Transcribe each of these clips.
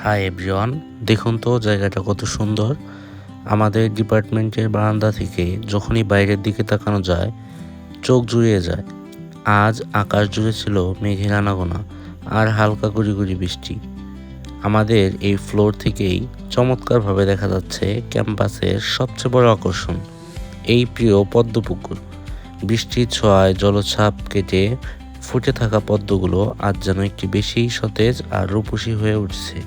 Hi everyone, দেখুন তো জায়গাটা কত সুন্দর। আমাদের ডিপার্টমেন্টের বারান্দা থেকে যখনই বাইরের দিকে তাকানো যায় চোখ জুড়িয়ে যায়। আজ আকাশ জুড়ে ছিল মেঘের আনাগোনা আর হালকা গুড়ি গুড়ি বৃষ্টি। আমাদের এই ফ্লোর থেকেই চমৎকারভাবে দেখা যাচ্ছে ক্যাম্পাসের সবচেয়ে বড় আকর্ষণ, এই প্রিয় পদ্মপুকুর। বৃষ্টির ছোঁয়ায় জলোচ্ছ্বাস কেটে ফুটে থাকা পদ্মগুলো আজ যেন একটু বেশি সতেজ আর রূপসী হয়ে উঠছে।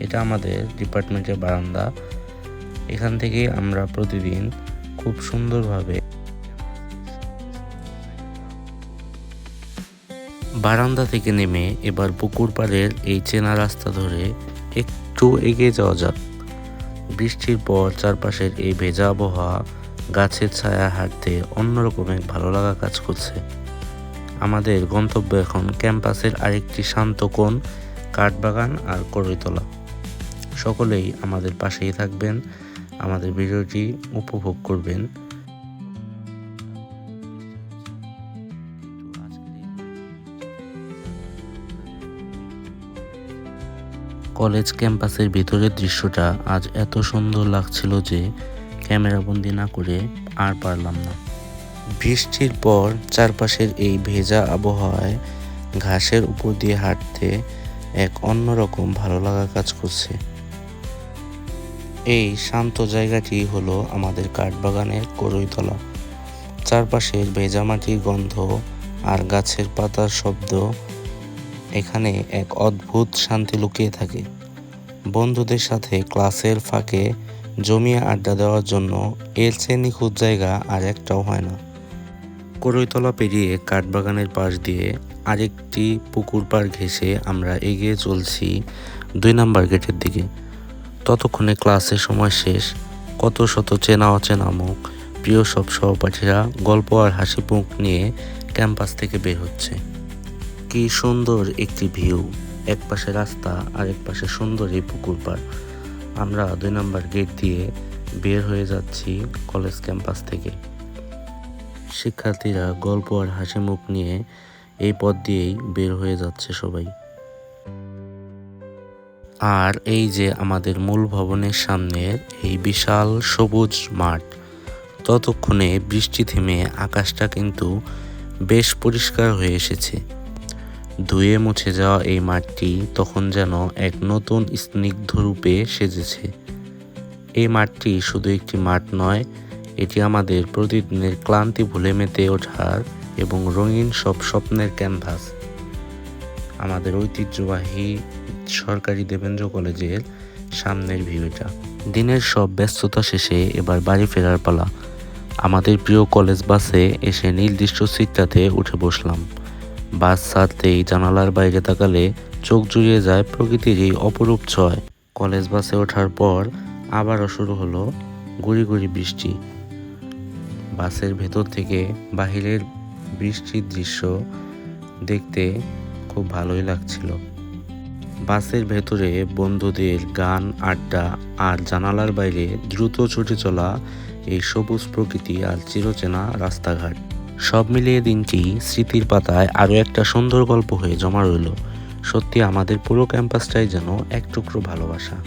এটা আমাদের ডিপার্টমেন্টের বারান্দা। এখান থেকে আমরা প্রতিদিন খুব সুন্দরভাবে বারান্দা থেকে নেমে এবার পুকুর পাড়ের এই চেনা রাস্তা ধরে একটু এগিয়ে যাওয়া যাক। বৃষ্টির পর চারপাশের এই ভেজা আবহাওয়া, গাছের ছায়া হাঁটতে অন্যরকম এক ভালো লাগা কাজ করছে। আমাদের গন্তব্য এখন ক্যাম্পাসের আরেকটি শান্ত কোণ, কাঠবাগান আর কড়ইতলা। সকলেই আমাদের পাশেই থাকবেন, আমাদের ভিডিওটি উপভোগ করবেন। কলেজ ক্যাম্পাসের ভিতরের দৃশ্যটা আজ এত সুন্দর লাগছিল যে ক্যামেরাবন্দি না করে আর পারলাম না। বৃষ্টির পর চারপাশের এই ভেজা আবহাওয়ায় ঘাসের উপর দিয়ে হাঁটতে এক অন্যরকম ভালো লাগা কাজ করছে। এই শান্ত জায়গাটি হলো আমাদের কাঠবাগানের কড়ইতলা। চারপাশের ভেজা মাটির গন্ধ আর গাছের পাতার শব্দ, এখানে এক অদ্ভুত শান্তি লুকিয়ে থাকে। বন্ধুদের সাথে ক্লাসের ফাঁকে জমিয়ে আড্ডা দেওয়ার জন্য এর চেয়ে নিখুঁত জায়গা আর একটাও হয় না। কড়ইতলা পেরিয়ে কাঠবাগানের পাশ দিয়ে আরেকটি পুকুর পাড় ঘেঁষে আমরা এগিয়ে চলছি 2 নম্বর গেটের দিকে। ততক্ষণে ক্লাসের সময় শেষ। কত শত চেনা অচেনা মুখ, প্রিয় সব সহপাঠীরা গল্প আর হাসি মুখ নিয়ে ক্যাম্পাস থেকে বের হচ্ছে। কি সুন্দর একটি ভিউ, এক পাশে রাস্তা আর এক পাশে সুন্দর এই পুকুর পাড়। আমরা 2 নম্বর গেট দিয়ে বের হয়ে যাচ্ছি কলেজ ক্যাম্পাস থেকে। শিক্ষার্থীরা গল্প আর হাসি মুখ নিয়ে এই পথ দিয়েই বের হয়ে যাচ্ছে সবাই। আর এই যে আমাদের মূল ভবনের সামনের এই বিশাল সবুজ মাঠ, ততক্ষণে বৃষ্টি থেমে আকাশটা কিন্তু বেশ পরিষ্কার হয়ে এসেছে। ধুয়ে মুছে যাওয়া এই মাঠটি তখন যেন এক নতুন স্নিগ্ধ রূপে সেজেছে। এই মাঠটি শুধু একটি মাঠ নয়, এটি আমাদের প্রতিদিনের ক্লান্তি ভুলে মেতে ওঠার এবং রঙিন সব স্বপ্নের ক্যানভাস। আমাদের ঐতিহ্যবাহী সরকারি দেবেন্দ্র কলেজের সামনের ভিউটা। দিনের সব ব্যস্ততা শেষে এবার বাড়ি ফেরার পালা। আমাদের প্রিয় কলেজ বাসে এসে নির্দিষ্ট সিটটাতে উঠে বসলাম। বাস ছাড়তেই জানালার বাইরে তাকালে চোখ জুড়িয়ে যায় প্রকৃতির এই অপরূপ ছয়। কলেজ বাসে ওঠার পর আবারও শুরু হলো গুড়ি গুড়ি বৃষ্টি। বাসের ভেতর থেকে বাহিরের বৃষ্টির দৃশ্য দেখতে খুব ভালোই লাগছিল। বাসের ভেতরে বন্ধুদের গান, আড্ডা আর জানালার বাইরে দ্রুত ছুটে চলা এই সবুজ প্রকৃতি আর চিরচেনা রাস্তাঘাট, সব মিলিয়ে দিনটি স্মৃতির পাতায় আরও একটা সুন্দর গল্প হয়ে জমা রইল। সত্যি আমাদের পুরো ক্যাম্পাসটাই যেন এক টুকরো ভালোবাসা।